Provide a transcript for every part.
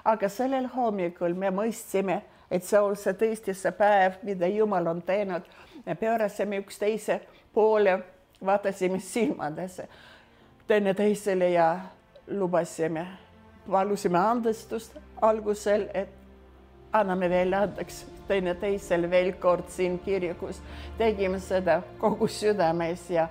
aga sellel hommikul me mõistsime, et see on see tõesti see päev, mida Jumal on teinud. Me pöörasime üksteise poole, vaatasime silmadesse teineteisele ja lubasime, palusime andestust algusel, et anname veel andeks teineteisele veel kord siin kirikus. Tegime seda kogu südames ja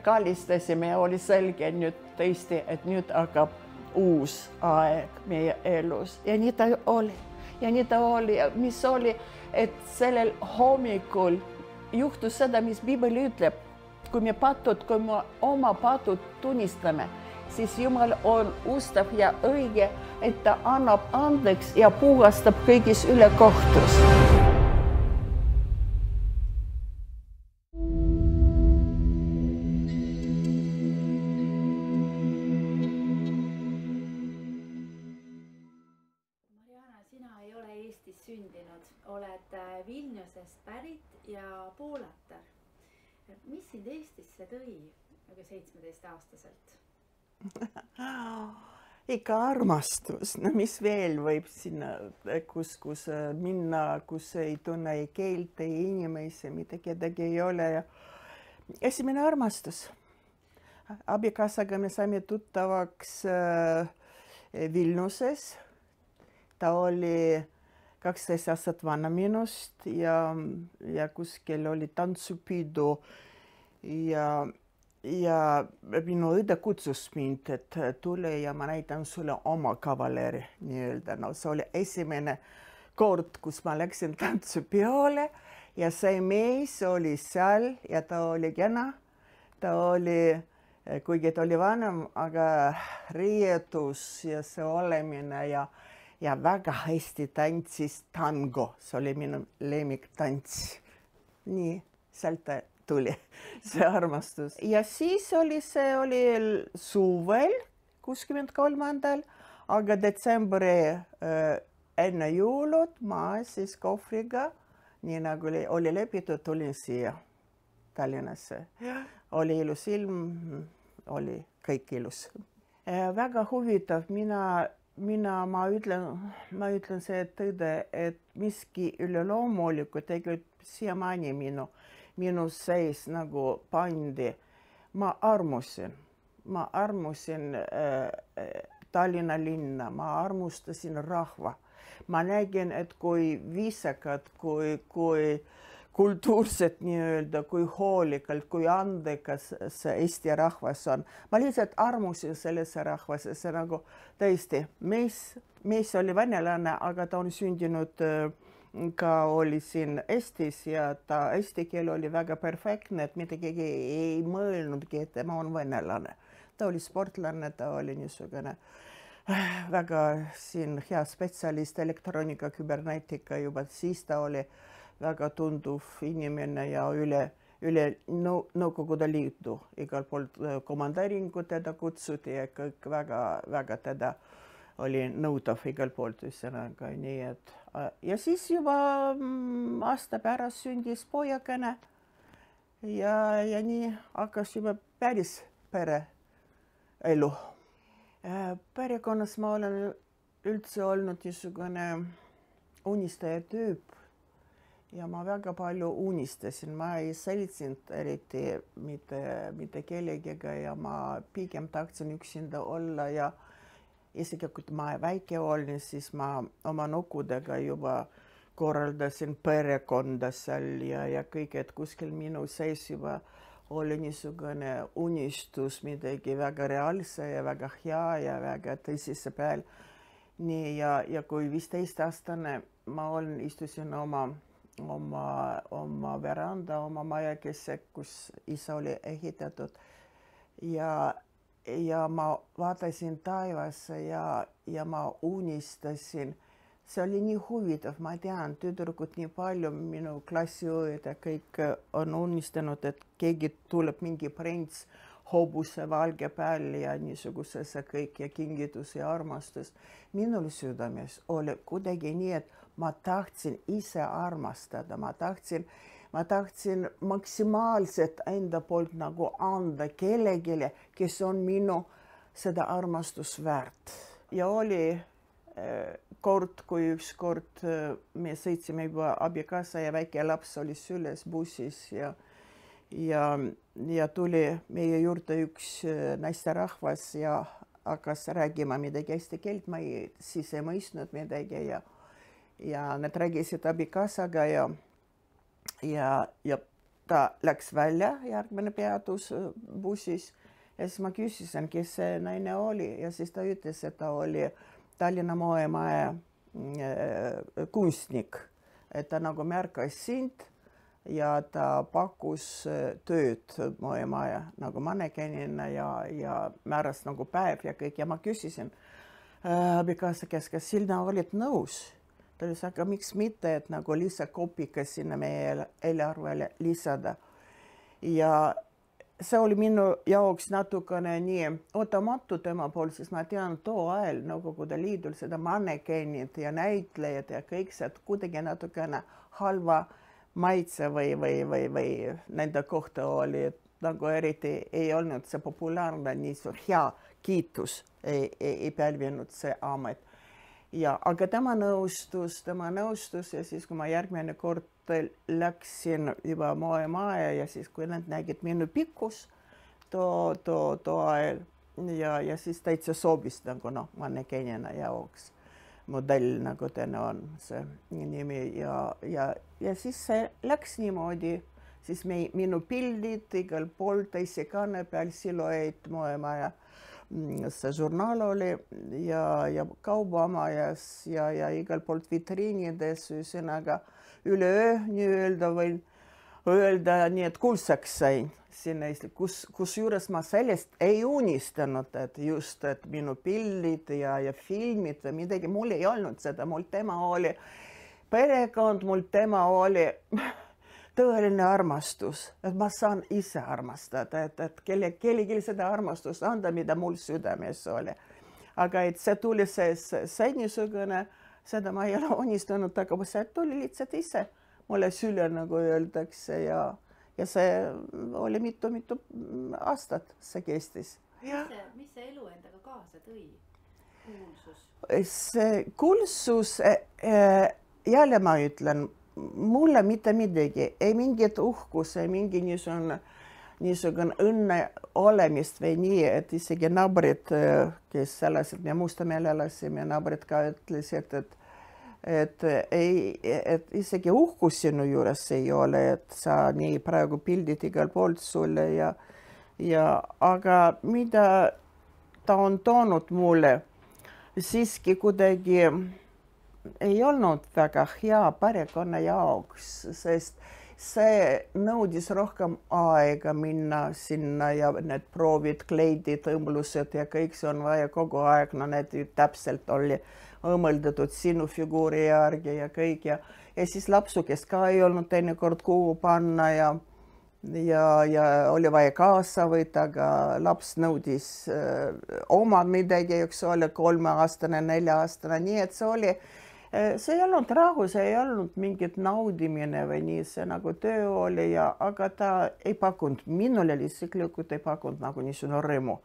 kallistasime ja oli selge nüüd tõesti, et nüüd hakkab uus aeg meie elus. Ja nii ta oli. Ja nii ta oli. Ja mis oli, et sellel hommikul juhtus seda, mis Piibel ütleb. Kui me oma patud tunnistame, siis Jumal on ustav ja õige, et ta annab andeks ja puhastab kõigis üle kohtus. Mariana, sina ei ole Eestis sündinud, oled Vilniusest pärit ja poolatar. Mis sind Eestisse tõi 17-aastaselt? Ikka armastus, no mis veel võib sinna, kus minna, kus ei tunne ei keelt, ei inimesi, mitte kedagi ei ole. Ja esimene armastus. Abikaasaga me saime tuttavaks Vilniuses. Ta oli 12 aastat vana minust ja kuskil oli tantsupidu ja minu õde kutsus mind, et tule ja ma näitan sulle oma kavaleri nii-öelda. No, see oli esimene kord, kus ma läksin tantsupeole ja see mees oli seal ja ta oli kena. Ta oli, kuigi ta oli vanem, aga riietus ja see olemine ja väga hästi tantsis tango. See oli minu lemmiktants. Nii, sealt tuli see armastus. Ja siis oli suvel 63. Aga detsembri enne jõulud ma siis kohvriga, nii nagu oli lepitud, tulin siia Tallinnasse. Oli ilus ilm, oli kõik ilus. Väga huvitav, ma ütlen see tõde, et miski üleloomulikku tegelikult siiamaani minu sees nagu pandi. Ma armusin Tallinna linna, ma armustasin rahva. Ma nägin, et kui viisakad, kui kultuurset nii-öelda, kui hoolikalt, kui andekas see Eesti rahvas on. Ma lihtsalt armusin sellesse rahvase, see nagu tõesti, mees oli venelane, aga ta on sündinud ka oli siin Eestis ja ta eesti keel oli väga perfektne, et mitte keegi ei mõelnudki, et tema on venelane. Ta oli sportlane, ta oli niisugune väga siin hea spetsialist, elektroonika, küberneetika juba, siis ta oli väga tunduv inimene ja üle Nõukogude Liidu. Igal poolt komandeeringu teda kutsuti ja kõik väga teda oli nõutav igal poolt üssenaga. Nii et ja siis juba aasta pärast sündis pojakene ja nii hakkas juba päris pereelu. Perekonnas ma olen üldse olnud niisugune unistaja tüüp ja ma väga palju unistasin. Ma ei seltsinud eriti mitte kellegiga ja ma pigem tahtsin üksinda olla ja isegi kui ma väike olin, siis ma oma nukudega juba korraldasin perekonda seal ja kõik, et kuskil minu sees juba oli niisugune unistus midagi väga reaalse ja väga hea ja väga tõsise peal. Nii ja kui 15-aastane ma istusin oma veranda, oma majakesse, kus isa oli ehitatud ja ma vaatasin taevasse ja ma unistasin. See oli nii huvitav, ma tean, tüdrukud nii palju, minu klassiõed ja kõik on unistanud, et keegi tuleb mingi prints hobuse valge peal ja niisuguse see kõik ja kingitus ja armastus. Minul südames oli kuidagi nii, et ma tahtsin ise armastada, ma tahtsin maksimaalselt enda poolt nagu anda kellegile, kes on minu seda armastus väärt. Ja oli kord, kui ükskord me sõitsime juba abikaasa ja väike laps oli süles bussis ja tuli meie juurde üks naisterahvas ja hakkas räägima midagi eesti keelt, ma siis ei mõistnud midagi ja nad räägisid abikaasaga ja ta läks välja järgmine peatus bussis ja siis ma küsisin, kes see naine oli ja siis ta ütles, et ta oli Tallinna moemaja kunstnik, et ta nagu märkas sind ja ta pakkus tööd moemaja nagu mannekenina ja määras nagu päev ja kõik ja ma küsisin abikaasa käest, kas sina olid nõus? Ta ütles, aga miks mitte, et nagu lihtsalt kopika sinna meie eelarvele lisada ja see oli minu jaoks natukene nii ootamatu tema poolt, sest ma tean too ajal Nõukogude Liidul seda mannekenid ja näitlejad ja kõik see kuidagi natukene halva maitse või nende kohta oli, et nagu eriti ei olnud see populaarne, nii suur hea kiitus ei pälvinud see amet. Aga tema nõustus ja siis, kui ma järgmine kord läksin juba moemaja ja siis, kui nad nägid minu pikkus too ajal ja siis täitsa sobis nagu mannekenina jaoks modell, nagu täna on see nimi ja siis see läks niimoodi, siis minu pildid igal pool teise kanne peal silueet moemaja. See žurnaal oli ja kaubamajas ja igal poolt vitriinides, ühesõnaga üleöö nii-öelda võin öelda nii, et kuulsaks sain sinna Eesti, kusjuures ma sellest ei unistanud, et just, et minu pildid ja filmid või midagi, mul ei olnud seda, mul tema oli perekond, mul tema oli tõeline armastus, et ma saan ise armastada, et kellelegi seda armastust anda, mida mul südames oli. Aga et see tuli see niisugune, seda ma ei ole unistanud, aga see tuli lihtsalt ise. Mulle süle, nagu öeldakse, ja see oli mitu aastat, see kestis. Mis see elu endaga kaasa tõi? Kuulsus? See kuulsus, jälle ma ütlen, mulle mitte midagi, ei mingit uhkus, ei mingi niisugune õnne olemist või nii, et isegi naabrid, kes elasid, me Mustamäel elasime, naabrid ka ütlesid, et isegi uhkus sinu juures ei ole, et sa nii praegu pildid igal poolt sulle aga mida ta on toonud mulle, siiski kuidagi ei olnud väga hea perekonna jaoks, sest see nõudis rohkem aega minna sinna ja need proovid, kleidid, õmblused ja kõik see on vaja kogu aeg, need täpselt oli õmmeldatud sinu figuuri järgi ja kõik ja siis lapsukest ka ei olnud teinekord kuhu panna ja oli vaja kaasa võtta, aga laps nõudis oma midagi, üks oli 3-aastane, 4-aastane, nii et see ei olnud rahu, see ei olnud mingit naudimine või nii, see nagu töö oli aga ta ei pakkunud, minule isiklikult ei pakkunud nagu niisugune rõõmu.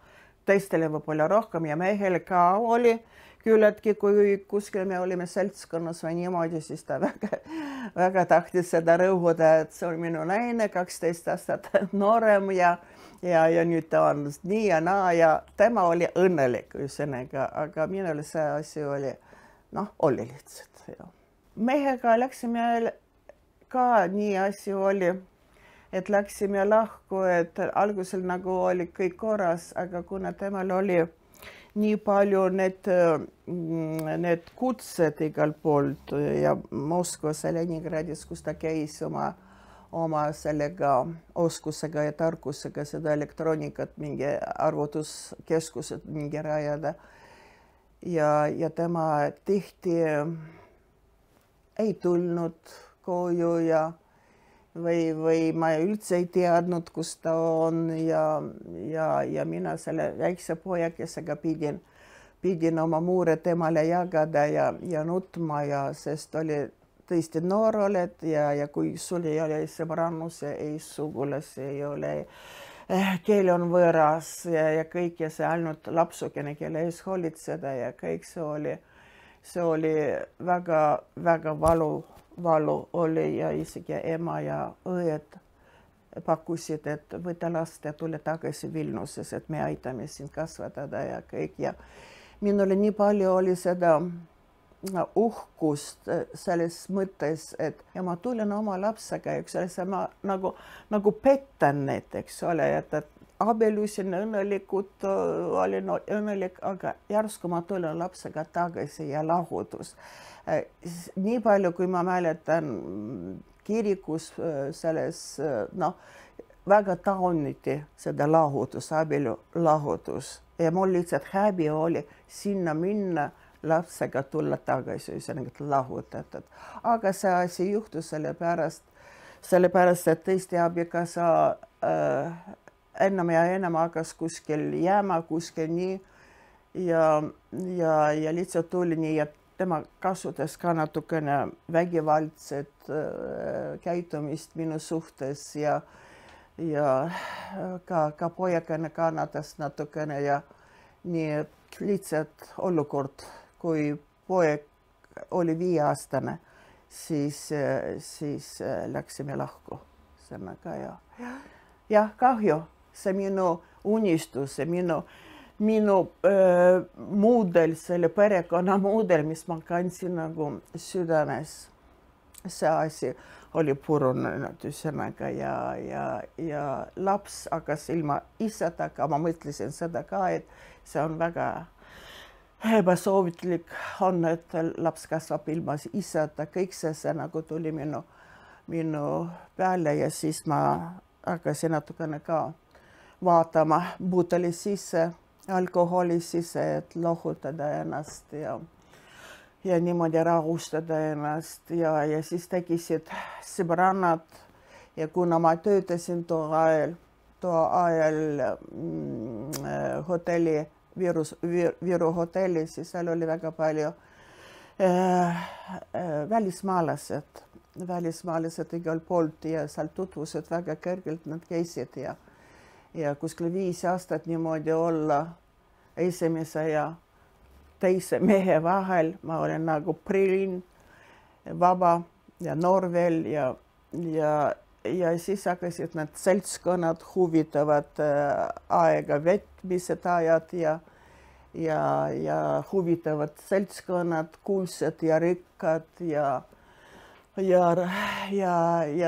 Teistele võib-olla rohkem ja mehel ka oli küllaltki, kui kuskil me olime seltskonnas või niimoodi, siis ta väga tahtis seda rõhuda, et see on minu naine, 12 aastat noorem ja nüüd ta on nii ja naa ja tema oli õnnelik ühesõnaga, aga minule see asi oli oli lihtsalt. Mehega läksime ka nii asi oli, et läksime lahku, et algusel nagu oli kõik korras, aga kuna temal oli nii palju need kutsed igal poolt ja Moskvas ja Leningradis, kus ta käis oma sellega oskusega ja tarkusega seda elektroonikat, mingi arvutuskeskused mingi rajada. Ja tema tihti ei tulnud koju või ma üldse ei teadnud, kus ta on ja mina selle väikse pojakesega pidin oma muure temale jagada ja nutma sest oli tõesti noor oled ja kui sul ei ole sõbrannus, ei sugulasi, ei ole keel on võõras ja kõik ja see ainult lapsukene, kelle ees hoolitseda ja kõik see oli see oli väga valu oli ja isegi ema ja õed pakkusid, et võta last ja tule tagasi Vilniuses, et me aitame sind kasvatada ja kõik. Ja minul nii palju oli seda uhkust selles mõttes, et ja ma tulen oma lapsega, eks ole, ma nagu pettan neid, eks ole, et abiellusin õnnelikult, olin õnnelik, aga järsku ma tulen lapsega tagasi ja lahutus. Nii palju, kui ma mäletan kirikus selles, väga tauniti seda lahutus, abielu lahutus ja mul lihtsalt häbi oli sinna minna lapsega tulla tagasi, ühesõnaga lahutatud. Aga see asi juhtus sellepärast, et tõesti abikaasa enam ja enam hakkas kuskil jääma, kuskil nii ja lihtsalt tuli nii, et tema kasutas ka natukene vägivaldset käitumist minu suhtes ja ka pojakene kannatas natukene ja nii lihtsalt olukord, kui poeg oli 5-aastane, siis läksime lahku sellega ja kahju, see minu unistus, minu mudel, selle perekonna mudel, mis ma kandsin nagu südames, see asi oli purunenud ühesõnaga ja laps hakkas ilma isata, aga ma mõtlesin seda ka, et see on väga ebasoovitlik on, et laps kasvab ilma isata, kõik see nagu tuli minu peale ja siis ma hakkasin natukene ka vaatama pudeli sisse, alkoholi sisse, et lohutada ennast ja niimoodi rahustada ennast ja siis tekkisid sõbrannad ja kuna ma töötasin too ajal hotelli, Viru hotelli, siis seal oli väga palju välismaalased igal poolt ja seal tutvused väga kergelt nad käisid ja kuskil 5 aastat niimoodi olla esimese ja teise mehe vahel, ma olen nagu prillin, vaba ja noor veel ja siis hakkasid need seltskonnad huvitavad aega veetmised ajad ja huvitavad seltskonnad, kuulsad ja rikkad ja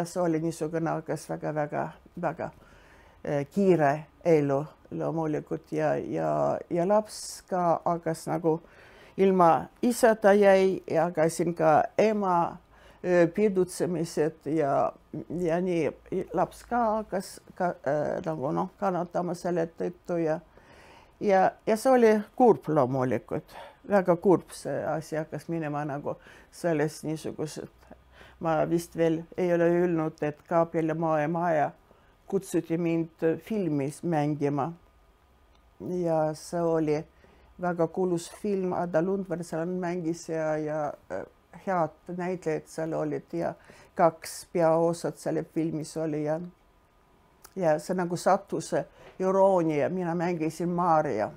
see oli niisugune hakkas väga kiire elu loomulikult ja laps ka hakkas nagu ilma isata jäi ja hakkasin ka ema pidutsemised ja nii laps ka hakkas nagu kannatama selle tõttu ja see oli kurb loomulikult, väga kurb see asi hakkas minema nagu selles niisugused. Ma vist veel ei ole öelnud, et Kaabel ja Maja kutsuti mind filmis mängima ja see oli väga kuulus film, Ada Lundberg seal mängis ja head näitlejad seal olid ja 2 peaosad selle filmis oli ja see nagu sattus iroonia, mina mängisin Maarja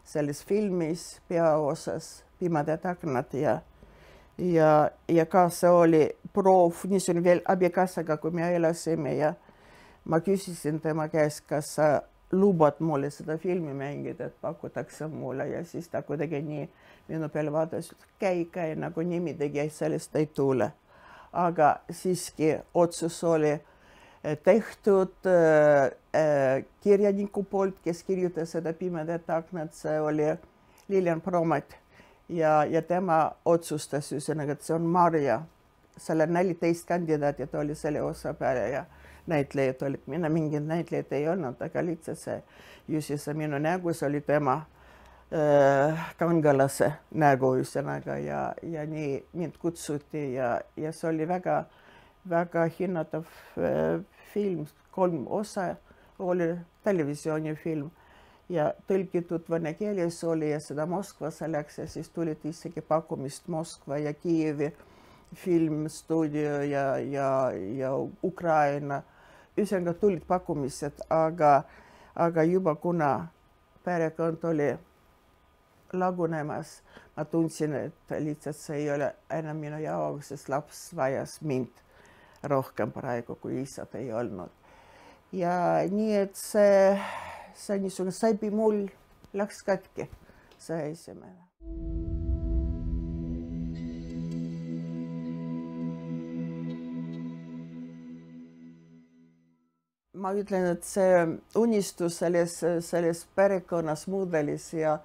selles filmis peaosas Pimedad aknad ja ka see oli proov niisugune veel abikaasaga, kui me elasime ja ma küsisin tema käest, kas sa lubad mulle seda filmi mängida, et pakutakse mulle ja siis ta kuidagi nii minu peale vaatas, käi nagu nii midagi sellest ei tule. Aga siiski otsus oli tehtud kirjaniku poolt, kes kirjutas seda Pimedad aknad, see oli Lilian Promet ja tema otsustas ühesõnaga, et see on Marja. Selle 14 kandidaadid oli selle osa peale ja näitlejad olid, mina mingid näitlejad ei olnud, aga lihtsalt see Jussi see minu nägu, see oli tema kangelase nägu ühesõnaga ja nii mind kutsuti ja see oli väga hinnatav film, 3 osa oli televisioonifilm ja tõlgitud vene keeles oli ja seda Moskvasse läks ja siis tulid isegi pakkumist Moskva ja Kiievi filmstuudio ja Ukraina. Ühesõnaga tulid pakkumised, aga juba kuna perekond oli lagunemas. Ma tundsin, et lihtsalt see ei ole enam minu jaoks, sest laps vajas mind rohkem praegu, kui isad ei olnud. Ja nii, et see niisugune säbi mul läks katki, see esimene. Ma ütlen, et see unistus selles perekonnas mudelis ja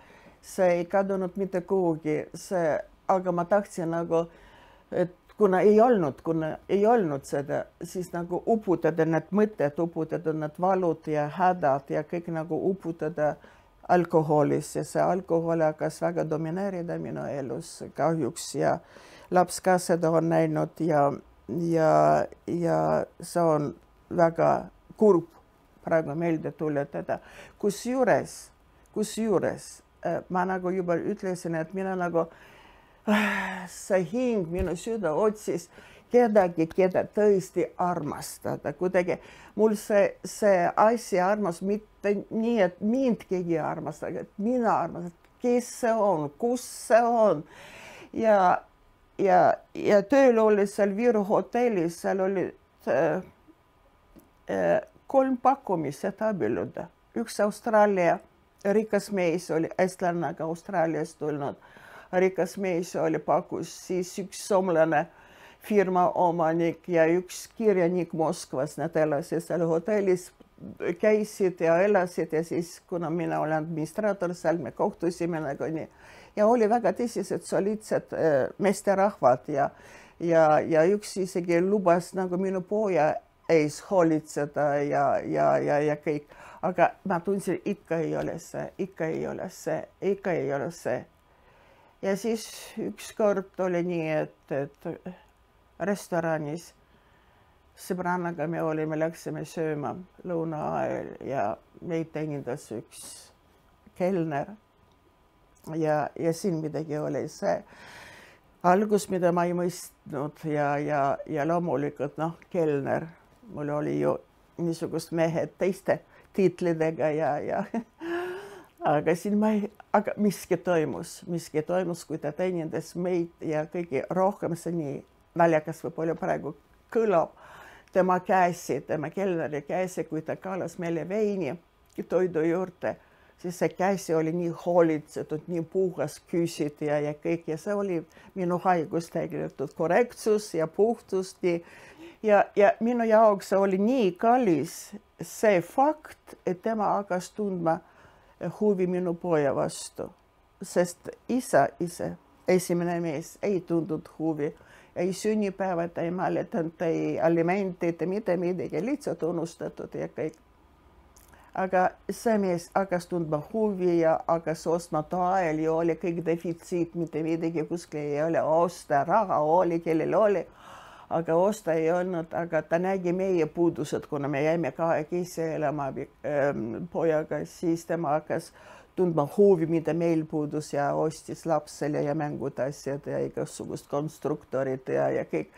see ei kadunud mitte kuhugi, aga ma tahtsin nagu, et kuna ei olnud seda, siis nagu uputada need mõtted, uputada need valud ja hädad ja kõik nagu uputada alkoholis ja see alkohol hakkas väga domineerida minu elus kahjuks ja laps ka seda on näinud ja see on väga kurb praegu meelde tuletada. Kusjuures ma nagu juba ütlesin, et mina nagu see hing, minu süda otsis kedagi, keda tõesti armastada. Kuidagi mul see asja armas mitte nii, et mind keegi armastab, et mina armastan, kes see on, kus see on. Ja tööl oli seal Viru hotellis, seal oli 3 pakkumised abielluda. Üks Austraalia rikas mees oli eestlane, aga Austraaliast tulnud. Rikas mees oli pakkus, siis üks soomlane firma omanik ja üks kirjanik Moskvas. Nad elasid seal hotellis, käisid ja elasid ja siis, kuna mina olen administraator, seal me kohtusime nagu nii. Ja oli väga tõsised soliidsed meesterahvad ja üks isegi lubas nagu minu poja ees hoolitseda ja kõik. Aga ma tundsin, ikka ei ole see. Ja siis ükskord oli nii, et restoranis sõbrannaga me olime, läksime sööma lõuna ajal ja meid teenindas üks kelner. Ja siin midagi oli see algus, mida ma ei mõistnud ja loomulikult kelner. Mul oli ju niisugust mehed teiste tiitlidega aga siin aga miski toimus, kui ta teenindas meid ja kõige rohkem see nii naljakas võib-olla praegu kõlab. Tema kelneri käsi, kui ta kaalas meile veini toidu juurde, siis see käsi oli nii hoolitsetud, nii puhas küsid ja kõik. Ja see oli minu haigus tegelikult, korrektsus ja puhtus. Ja minu jaoks oli nii kallis see fakt, et tema hakkas tundma huvi minu poja vastu. Sest isa ise, esimene mees, ei tundnud huvi. Ei sünnipäevad, ei mäletanud, ei alimentid, mitte midagi, lihtsalt unustatud ja kõik. Aga see mees hakkas tundma huvi ja hakkas ostma toel ja oli kõik defitsiit, mitte midagi kuskil ei ole osta, raha oli, kellel oli. Aga osta ei olnud, aga ta nägi meie puudused, kuna me jäime kahekesi elama pojaga, siis tema hakkas tundma huvi, mida meil puudus ja ostis lapsele ja mängud asjad ja igasugust konstruktorid ja kõik.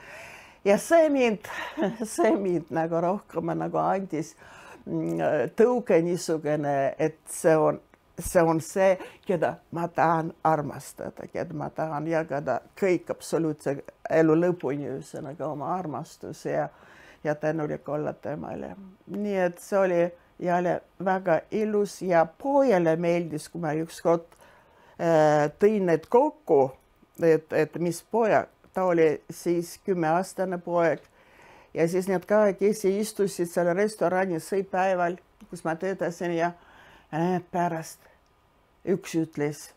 Ja see mind nagu rohkem nagu andis tõuke niisugune, et see on see, keda ma tahan armastada, keda ma tahan jagada kõik absoluutse elu lõpuni ühesõnaga oma armastuse ja tänulik olla temale. Nii et see oli jälle väga ilus ja pojale meeldis, kui ma ükskord tõin need kokku, et mis poja, ta oli siis 10-aastane poeg ja siis need kahekesi istusid seal restoranis sõipäeval, kus ma töötasin ja pärast üks ütles,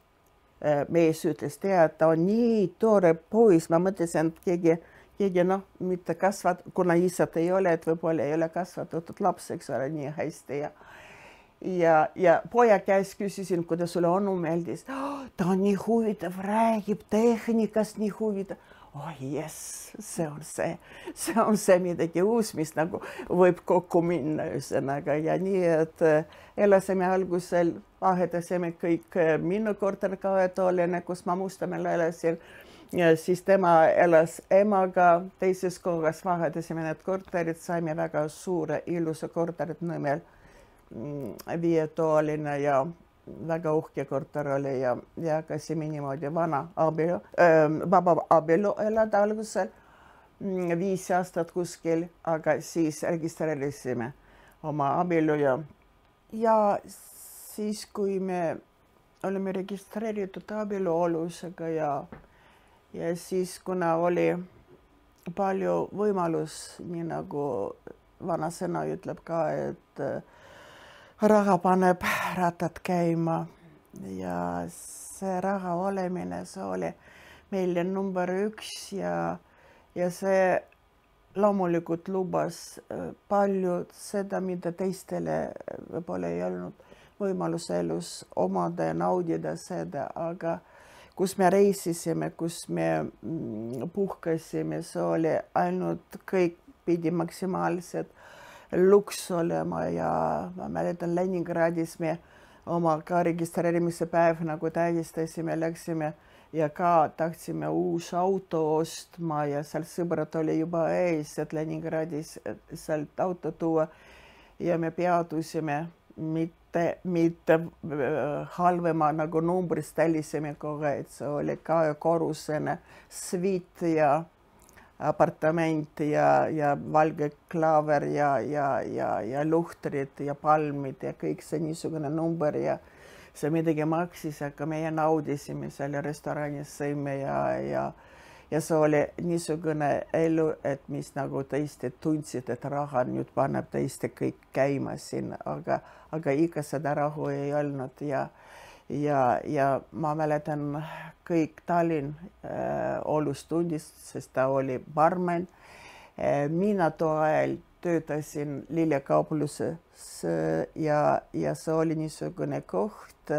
mees ütles, tead, ta on nii tore poiss, ma mõtlesin, et keegi mitte kuna isad ei ole, et võib-olla ei ole kasvatatud laps, eks ole, nii hästi ja poja käest küsisin, kuidas sulle onu meeldis. Ta on nii huvitav, räägib tehnikast nii huvitav. Oh jess, see on see midagi uus, mis nagu võib kokku minna ühesõnaga ja nii, et elasime algusel, vahetasime kõik minu korter Kaetoolene, kus ma Mustamäel elasin ja siis tema elas emaga teises kohas, vahetasime need korterid, saime väga suure ilusa korterit Nõmmel, 5-toaline ja väga uhke korter oli ja hakkasime niimoodi vaba abielu elada algusel 5 aastat kuskil, aga siis registreerisime oma abielu ja siis, kui me olime registreeritud abieluolusega ja siis, kuna oli palju võimalus, nii nagu vanasõna ütleb ka, et raha paneb rattad käima ja see raha olemine, see oli meile number 1 ja see loomulikult lubas palju seda, mida teistele võib-olla ei olnud võimalus elus omada ja naudida seda, aga kus me reisisime, kus me puhkasime, see oli ainult kõik pidi maksimaalselt luks olema ja ma mäletan Leningradis me oma ka registreerimise päev nagu tähistasime, läksime ja ka tahtsime uus auto ostma ja seal sõbrad oli juba ees, et Leningradis sealt auto tuua ja me peatusime mitte halvema nagu numbrist tälisime kohe, et see oli ka korrusene sviit ja apartament ja valge klaaver ja luhtrid ja palmid ja kõik see niisugune number ja see midagi maksis, aga meie naudisime seal restoranis, sõime ja see oli niisugune elu, et mis nagu tõesti tundsid, et raha nüüd paneb tõesti kõik käima siin, aga ikka seda rahu ei olnud ja ma mäletan kõik Tallinn olus tundis, sest ta oli barmen. Mina too ajal töötasin lillekaupluses ja see oli niisugune koht.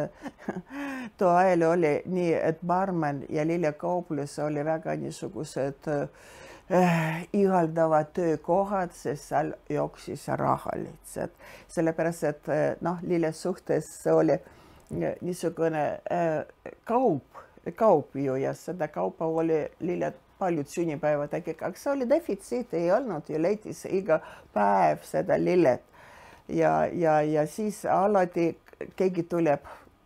Too ajal oli nii, et barmen ja lillekauplus oli väga niisugused ihaldavad töökohad, sest seal jooksis raha lihtsalt. Sellepärast, et lille suhtes oli niisugune kaup ju ja seda kaupa oli lilled paljud sünnipäevad, aga see oli defitsiit, ei olnud ju leidis iga päev seda lillet ja siis alati keegi tuleb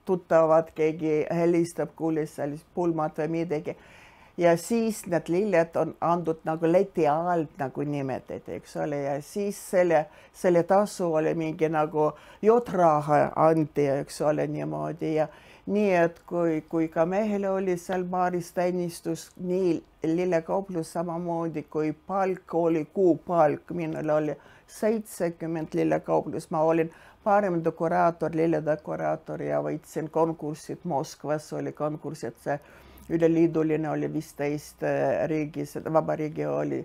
tuttavad, keegi helistab, kuulis sellist pulmat või midagi ja siis need lilled on andnud nagu leti alt nagu nimetati, eks ole, ja siis selle tasu oli mingi nagu jotraha anti, eks ole, niimoodi ja nii, et kui ka mehele oli seal baaris teenistus, nii lillekauplus samamoodi, kui palk oli kuupalk, minul oli 70 lillekauplus, ma olin parim dekoraator, lilledekoraator ja võitsin konkursid, Moskvas oli konkursid, see üleliiduline oli 15 riigis, vabariigi oli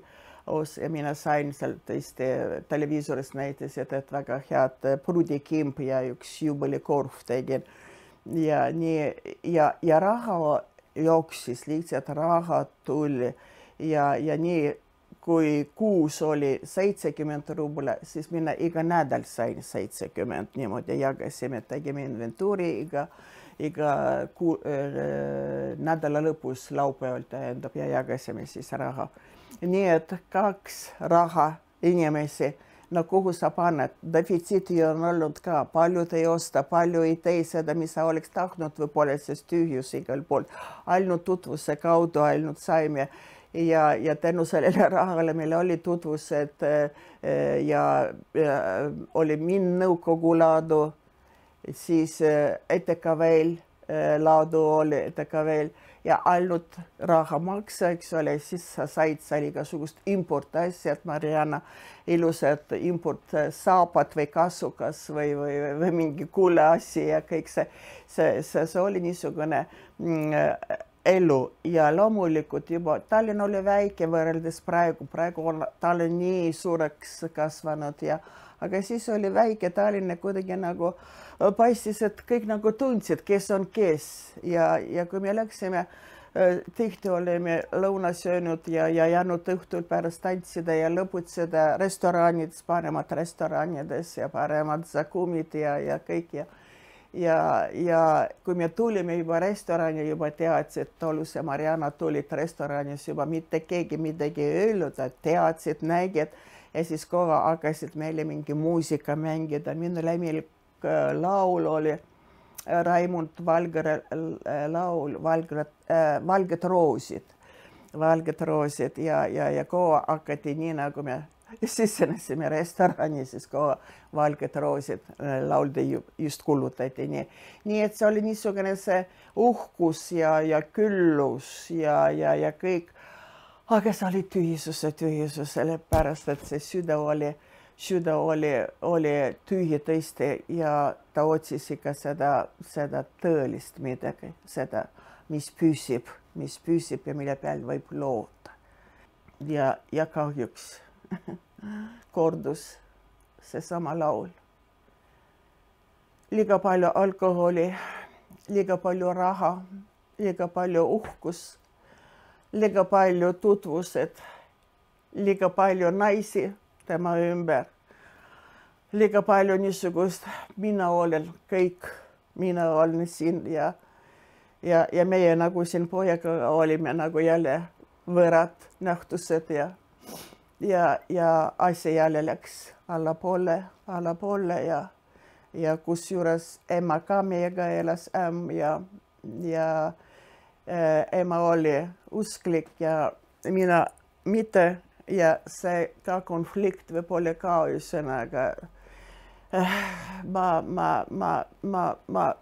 ja mina sain seal tõesti televiisoris näitasid, et väga head prudikimp ja üks juubelikorv tegin. Ja nii ja raha jooksis, lihtsalt raha tuli ja nii kui kuus oli 70 rubla, siis mina iga nädal sain 70 niimoodi jagasime, tegime inventuuri iga nädala lõpus laupäeval tähendab ja jagasime siis raha. Nii et 2 raha inimesi, no kuhu sa paned, defitsiiti on olnud ka, paljud ei osta, palju ei tee seda, mis sa oleks tahtnud, võib-olla siis tühjus igal pool, ainult tutvuse kaudu ainult saime ja tänu sellele rahale meil oli tutvused ja oli nõukogu laadu, siis ETKV-l laadu oli ETKV-l ja ainult raha maksa, eks ole, siis sa said seal igasugust importasjad, Mariana, ilusad importsaapad või kasukas või mingi kuulaasi ja kõik see oli niisugune elu ja loomulikult juba Tallinn oli väike võrreldes praegu on Tallinn nii suureks kasvanud aga siis oli väike Tallinn kuidagi nagu paistis, et kõik nagu tundsid, kes on kes ja kui me läksime, tihti olime lõuna söönud ja jäänud õhtul pärast tantsida ja lõputseda restoranides, paremad restoranides ja paremad zakumid ja kõik ja kui me tulime juba restorani, juba teadsid, Tolus ja Mariana tulid restoranis juba mitte keegi midagi öelnud, teadsid, nägid ja siis kohe hakkasid meile mingi muusika mängida, minu lemmik laul oli Raimond Valgre laul Valged roosid. Valged roosid ja kohe hakati nii, nagu me sisenesime restorani, siis kohe Valged roosid lauldi just kuulutati nii. Nii et see oli niisugune see uhkus ja küllus ja kõik. Aga see oli tühisus, sellepärast, et see süda oli tühi tõesti ja ta otsis ikka seda tõelist midagi, seda, mis püsib ja mille peal võib loota. Ja kahjuks kordus seesama laul. Liiga palju alkoholi, liiga palju raha, liiga palju uhkus, liiga palju tutvused, liiga palju naisi tema ümber, liiga palju niisugust, mina olen kõik, mina olen siin ja meie nagu siin pojaga olime nagu jälle võõrad nähtused ja asja jälle läks allapoole ja kusjuures ema ka meiega elas ja ema oli usklik ja mina mitte ja see ka konflikt võib-olla ka ühesõnaga ma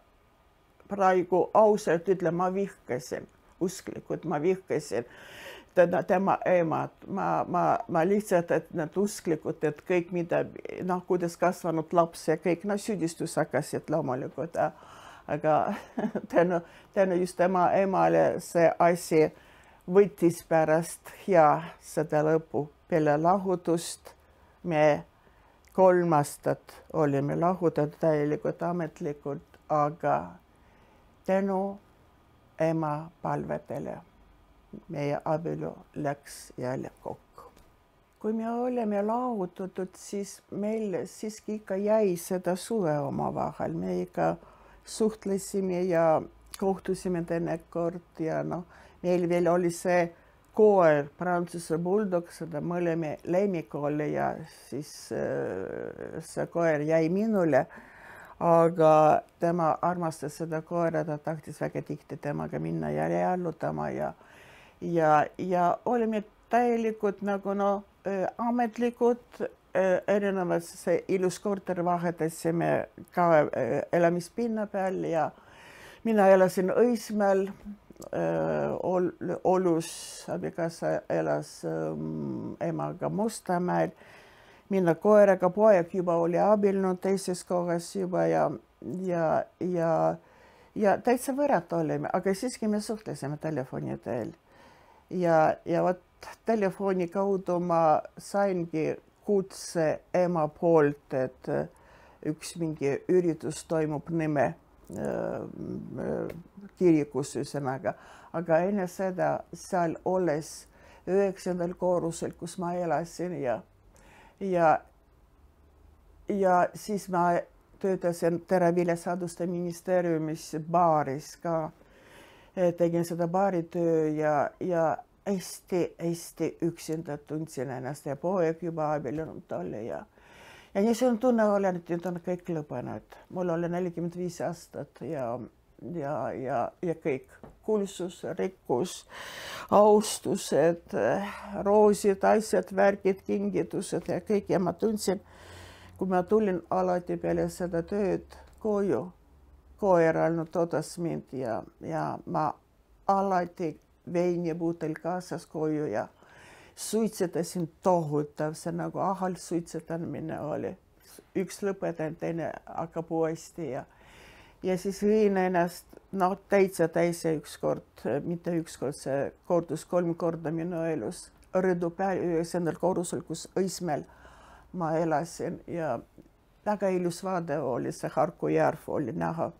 praegu ausalt ütlen, ma vihkasin, usklikult ma vihkasin tema emad, ma lihtsalt, et need usklikud, et kõik mida, kuidas kasvanud laps ja kõik, süüdistus hakkasid loomulikult, aga tänu just tema emale see asi võttis pärast seda lõpu peale lahutust. Me 3 aastat olime lahutatud täielikult ametlikult, aga tänu ema palvedele meie abielu läks jälle kokku. Kui me oleme lahutatud, siis meil siiski ikka jäi seda suhe omavahel. Me ikka suhtlesime ja kohtusime teinekord ja meil veel oli see koer, Prantsuse bulldog, seda mõlema lemmik oli ja siis see koer jäi minule. Aga tema armastas seda koera, ta tahtis väga tihti temaga minna ja jallutama ja olime täielikult nagu ametlikud, erinevad see ilus korter vahetasime ka elamispinna peal ja mina elasin Õismäel, Olus, abikaasa elas emaga Mustamäel. Mina koeraga, poeg juba oli abielnud teises kohas juba ja täitsa võrad olime, aga siiski me suhtlesime telefoni teel. Ja vot telefoni kaudu ma saingi kutse ema poolt, et üks mingi üritus toimub nime kirikus ühesõnaga, aga enne seda seal olles 9. korrusel, kus ma elasin ja siis ma töötasin Teraviljasaduste ministeeriumis baaris ka, tegin seda baaritöö ja hästi üksinda tundsin ennast ja poeg juba abiellunud oli ja niisugune tunne oli, et nüüd on kõik lõppenud. Mul oli 45 aastat ja kõik kuulsus, rikkus, austused, roosid, asjad, värgid, kingitused ja kõik ja ma tundsin, kui ma tulin alati peale seda tööd koju, koer ainult ootas mind ja ma alati veinipuutel kaasas koju ja suitsetasin tohutav, see nagu ahal suitsetamine oli. Üks lõpetan, teine hakkab uuesti ja siis viin ennast täitsa ükskord, mitte ükskord, see kordus 3 korda minu elus. Rõdu peal 9. korrusel, kus Õismäel ma elasin ja väga ilus vaade oli, see Harku järv oli näha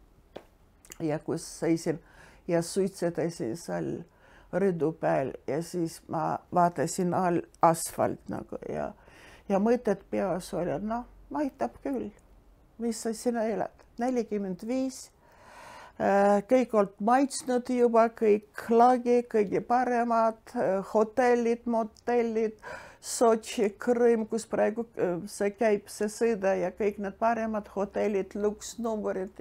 ja kus seisin ja suitsetasin seal rõdu peal ja siis ma vaatasin all asfalt nagu ja mõtted peas oli, aitab küll, mis sa sina elad, 45, kõik on maitsnud juba, kõik lagi, kõige paremad hotellid, motellid, Sotši, Krõmm, kus praegu see käib, see sõda ja kõik need paremad hotellid, luksnumbrid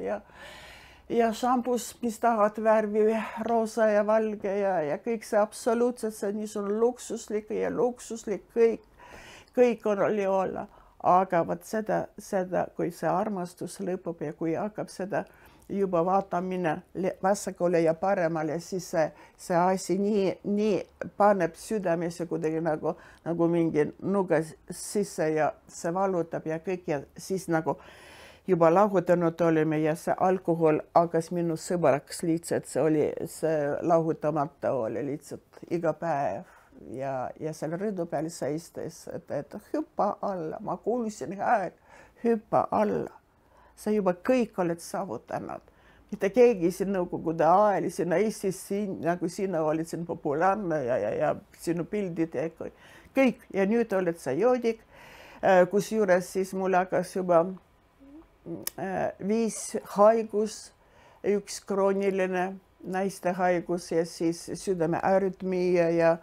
ja šampus, mis tahad värvi, roosa ja valge ja kõik see absoluutselt, see niisugune luksuslik ja luksuslik, kõik oli olla. Aga võt seda, kui see armastus lõpub ja kui hakkab seda juba vaatamine vasakule ja paremale, siis see asi nii paneb südamesse kuidagi nagu mingi nuga sisse ja see valutab ja kõik ja siis nagu juba lahutanud olime ja see alkohol hakkas minu sõbraks lihtsalt, see lahutamata oli lihtsalt iga päev ja seal rõdu peal seistes, et hüppa alla, ma kuulsin hääl, hüppa alla. Sa juba kõik oled saavutanud. Mitte keegi siin nõukogude ajal, siin Eestis, nagu sina olid siin populaarne ja sinu pildid ja kõik. Ja nüüd oled sa joodik, kus juures siis mul hakkas juba 5 haigus, 1 krooniline naiste haigus ja siis südame arütmia ja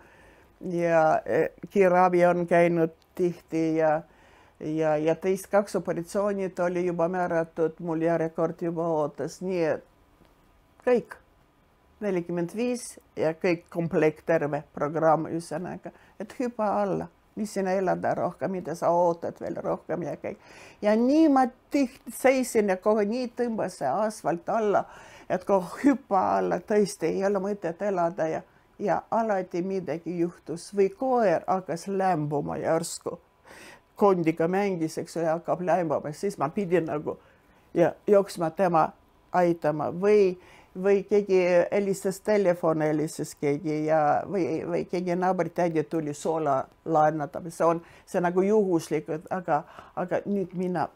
kiirabi on käinud tihti ja teist 2 operatsioonid oli juba määratud, mul järjekord juba ootas, nii et kõik 45 ja kõik komplekt terve programm üsõnaga, et hüppa alla, mis sinna elada rohkem, mida sa ootad veel rohkem ja kõik. Ja nii ma tihti seisin ja kohe nii tõmbas see asfalt alla, et kohe hüppa alla, tõesti ei ole mõtet elada ja alati midagi juhtus või koer hakkas lämbuma järsku. Kondiga mängis, eks ole, hakkab lämbama, siis ma pidin nagu jooksma tema aitama või keegi helistas telefoni, helistas keegi või keegi naabritädi tuli soola laenata. See nagu juhuslikult, aga nüüd mina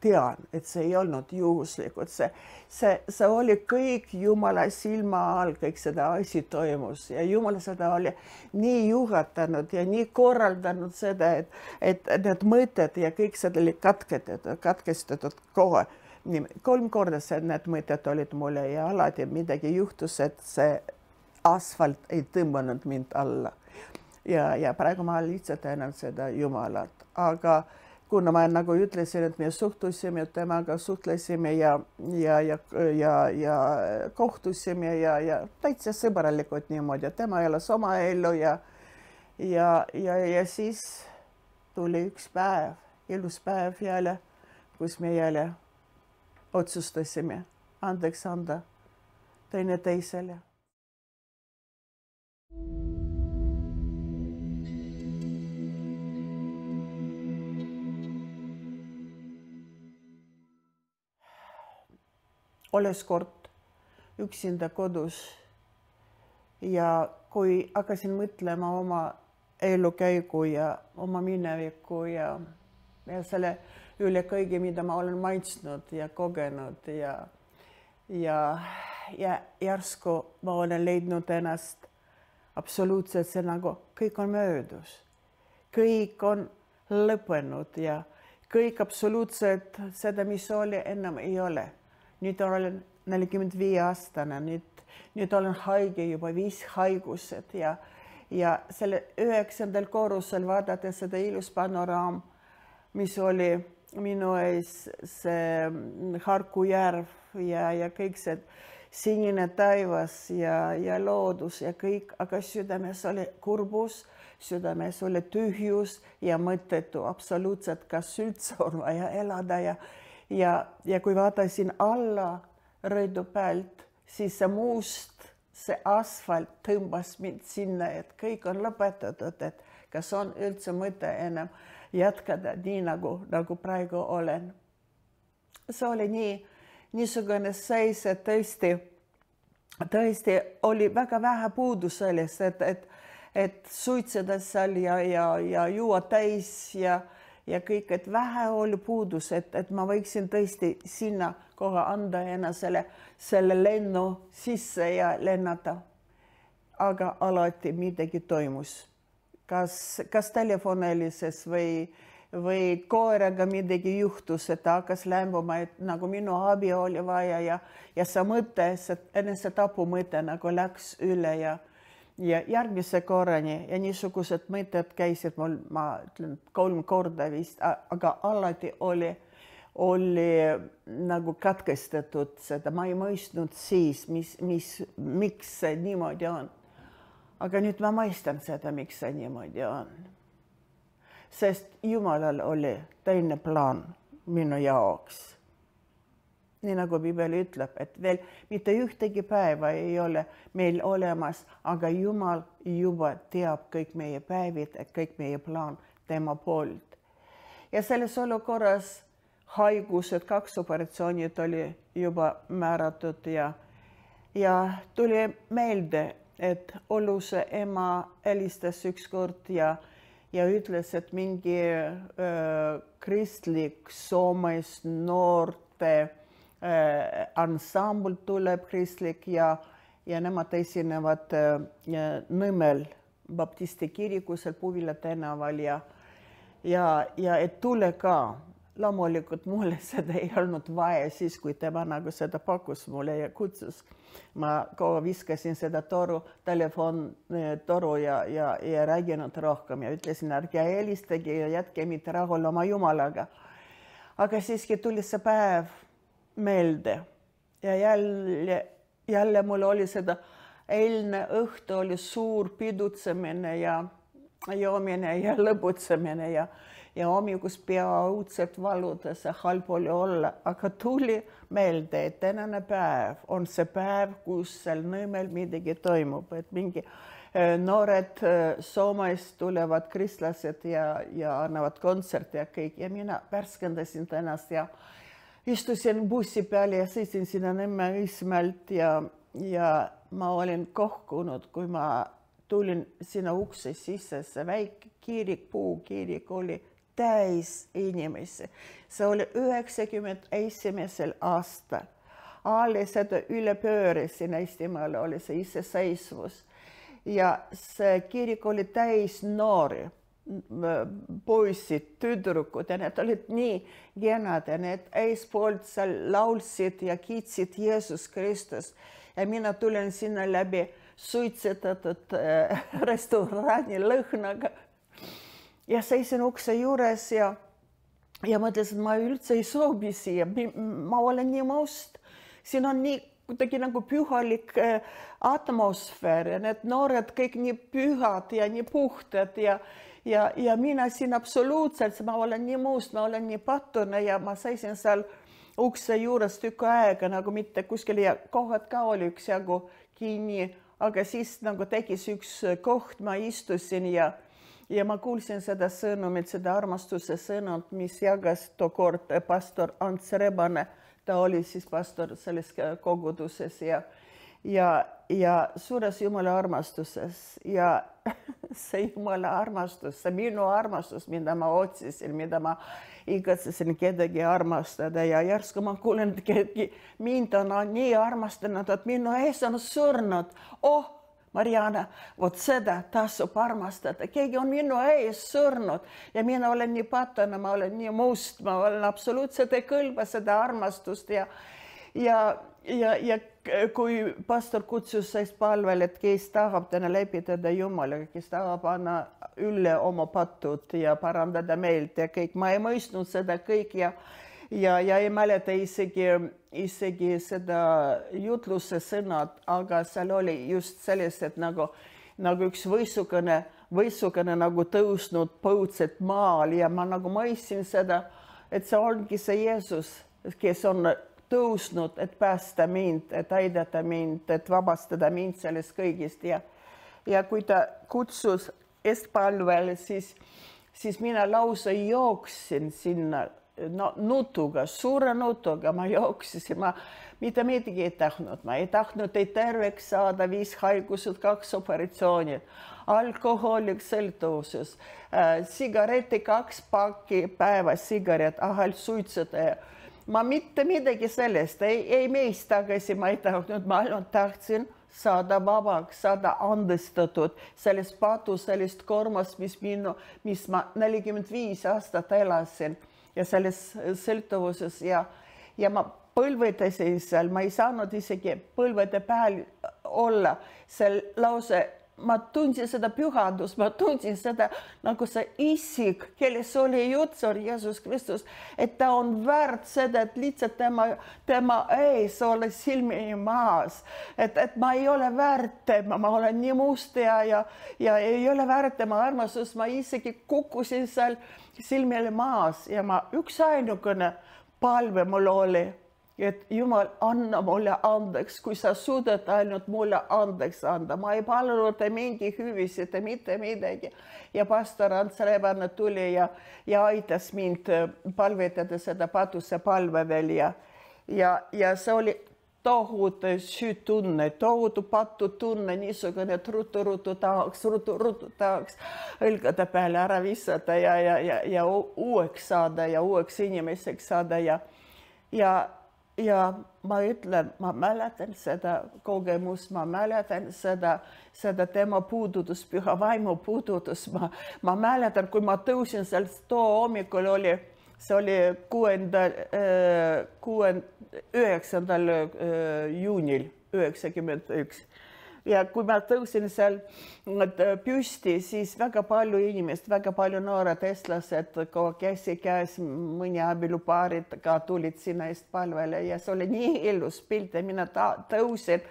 tean, et see ei olnud juhuslikult. See oli kõik Jumala silma all, kõik seda asi toimus ja Jumal seda oli nii juhatanud ja nii korraldanud seda, et need mõtted ja kõik seda oli katkestatud kohe. 3 korda need mõtted olid mulle ja alati midagi juhtus, et see asfalt ei tõmbanud mind alla. Ja praegu ma lihtsalt enam seda Jumalat, aga kuna ma nagu ütlesin, et me suhtusime temaga, suhtlesime ja kohtusime ja täitsa sõbralikud niimoodi, et tema elas oma elu ja siis tuli üks päev, ilus päev jälle, kus me jälle otsustasime andeks anda teineteisele. Olles kord üksinda kodus ja kui hakkasin mõtlema oma elukäigu ja oma mineviku ja selle üle kõige, mida ma olen maitsnud ja kogenud ja järsku ma olen leidnud ennast absoluutselt see nagu kõik on möödus, kõik on lõppenud ja kõik absoluutselt seda, mis oli, enam ei ole. Nüüd olen 45-aastane, nüüd olen haige juba 5 haigused ja selle 9. korrusel vaadates seda ilus panoraam, mis oli minu ees see Harku järv ja kõik see sinine taivas ja loodus ja kõik, aga südames oli kurbus, südames oli tühjus ja mõttetu absoluutselt, kas üldse on vaja elada ja kui vaatasin alla rõidu pealt, siis see must, see asfalt tõmbas mind sinna, et kõik on lõpetatud, et kas on üldse mõte enam jätkada nii nagu praegu olen. See oli niisugune seis, et tõesti oli väga vähe puudu sellest, et suitseda seal ja juua täis ja kõik, et vähe oli puudus, et ma võiksin tõesti sinna kohe anda ennast selle lennu sisse ja lennata. Aga alati midagi toimus. Kas telefon helises või koeraga midagi juhtus, et ta hakkas lämbuma, et nagu minu abi oli vaja ja see mõte, enese tapu mõte nagu läks üle ja järgmise korrani ja niisugused mõtted käisid mul, ma ütlen 3 korda vist, aga alati oli nagu katkestatud seda, ma ei mõistnud siis, miks see niimoodi on. Aga nüüd ma mõistan seda, miks see niimoodi on. Sest Jumalal oli teine plaan minu jaoks. Nii nagu Bibel ütleb, et veel mitte ühtegi päeva ei ole meil olemas, aga Jumal juba teab kõik meie päevid, et kõik meie plaan tema poolt. Ja selles olukorras haigused, 2 operatsioonid oli juba määratud ja tuli meelde, et Oluse ema helistas ükskord ja ütles, et mingi kristlik Soomes noorte ansambl tuleb kristlik ja nemad esinevad Nõmmel baptisti kirikusel Puvila tänaval ja et tule ka. Loomulikult mulle seda ei olnud vaja siis, kui tema nagu seda pakkus mulle ja kutsus. Ma kogu viskasin seda telefontoru ja rääginud rohkem ja ütlesin, ärge helistage ja jätke mitte rahul oma Jumalaga. Aga siiski tuli see päev meelde ja jälle mul oli seda eilne õhtu oli suur pidutsemine ja joomine ja lõbutsemine ja hommikus pea õudselt valudes ja halb oli olla, aga tuli meelde, et tänane päev on see päev, kus seal Nõmmel midagi toimub, et mingi noored Soomes tulevad kristlased ja annavad kontserti ja kõik ja mina värskendasin ennast ja istusin bussi peal ja sõitsin sinna Nõmme Õismäelt ja ma olin kohkunud, kui ma tulin sinna ukse sisse, see väike kirik, puukirik oli täis inimesi. See oli 91. aastal. Alles seda ülepööre siin Eestimaal oli see iseseisvus. Ja see kirik oli täis noori, poisid, tüdrukud ja need olid nii kenad ja need eespoolt seal laulsid ja kiitsid Jeesus Kristus. Ja mina tulin sinna läbi suitsetatud restorani lõhnaga. Ja seisin ukse juures ja mõtlesin, et ma üldse ei sobi siia. Ma olen nii must. Siin on nii kuidagi nagu pühalik atmosfäär ja need noored kõik nii pühad ja nii puhtad ja mina siin absoluutselt, ma olen nii must, ma olen nii patune ja ma seisin seal ukse juures tükk aega nagu mitte kuskil ja kohad ka oli üksjagu kinni, aga siis nagu tegis üks koht, ma istusin ja ma kuulsin seda sõnumit, seda armastuse sõnumit, mis jagas tookord pastor Ants Rebane. Ta oli siis pastor selles koguduses ja suures Jumala armastuses. Ja see Jumala armastus, see minu armastus, mida ma otsisin, mida ma igatsesin kedagi armastada ja järsku ma kuulen, et keegi mind on nii armastanud, et minu ees on surnud. Mariana, vot seda tasub armastada. Keegi on minu ees surnud ja mina olen nii patana, ma olen nii must, ma olen absoluutselt ei kõlba seda armastust ja kui pastor kutsus siis palvel, et kes tahab täna lepitada Jumalaga, kes tahab anna üle oma patud ja parandada meelt ja kõik, ma ei mõistnud seda kõik ja ei mäleta isegi seda jutluse sõnad, aga seal oli just sellised nagu üks võisukene nagu tõusnud põudsed maal ja ma nagu mõistsin seda, et see ongi see Jeesus, kes on tõusnud, et päästa mind, et aidata mind, et vabastada mind sellest kõigist ja kui ta kutsus estpalvel, siis mina lausa jooksin sinna nutuga, suure nutuga ma jooksisin, ma mitte midagi ei tahtnud. Ma ei tahtnud ei terveks saada 5 haigused, 2 operatsioonid, alkohoolik sõltuvuses, sigareti 2 pakki päevas, sigaret, ahel suitsetaja. Ma mitte midagi sellest, ei meist tagasi ma ei tahtnud, ma ainult tahtsin saada vabaks, saada andestatud sellest patu, sellest kormast, mis ma 45 aastat elasin. Ja selles sõltuvuses ja ma põlvedasin seal, ma ei saanud isegi põlvede peal olla, seal lause ma tundsin seda pühadust, ma tundsin seda nagu see isik, kelles oli jutt, see on Jeesus Kristus, et ta on väärt seda, et lihtsalt tema ees olla silmini maas, et ma ei ole väärt tema, ma olen nii must ja ei ole väärt tema armastust, ma isegi kukkusin seal silmile maas ja ma üksainukene palve mul oli, et Jumal, anna mulle andeks, kui sa suudad ainult mulle andeks anda. Ma ei palunud mingi hüvisid, mitte midagi. Ja pastor Ants Rebane tuli ja aitas mind palvetada seda patuse palve veel. Ja see oli tohutu süütunne, tohutu patutunne, niisugune, et ruttu tahaks õlgade peale ära visata ja uueks saada ja uueks inimeseks saada. Ja ma ütlen, ma mäletan seda kogemust, ma mäletan seda tema puudutust, püha vaimu puudutust. Ma mäletan, kui ma tõusin sealt too hommikul see oli 9. juunil 91. Ja kui ma tõusin seal püsti, siis väga palju inimest, väga palju noored eestlased, käsi käes, mõni abielupaarid ka tulid sinna eest palvele ja see oli nii ilus pilt ja mina tõusin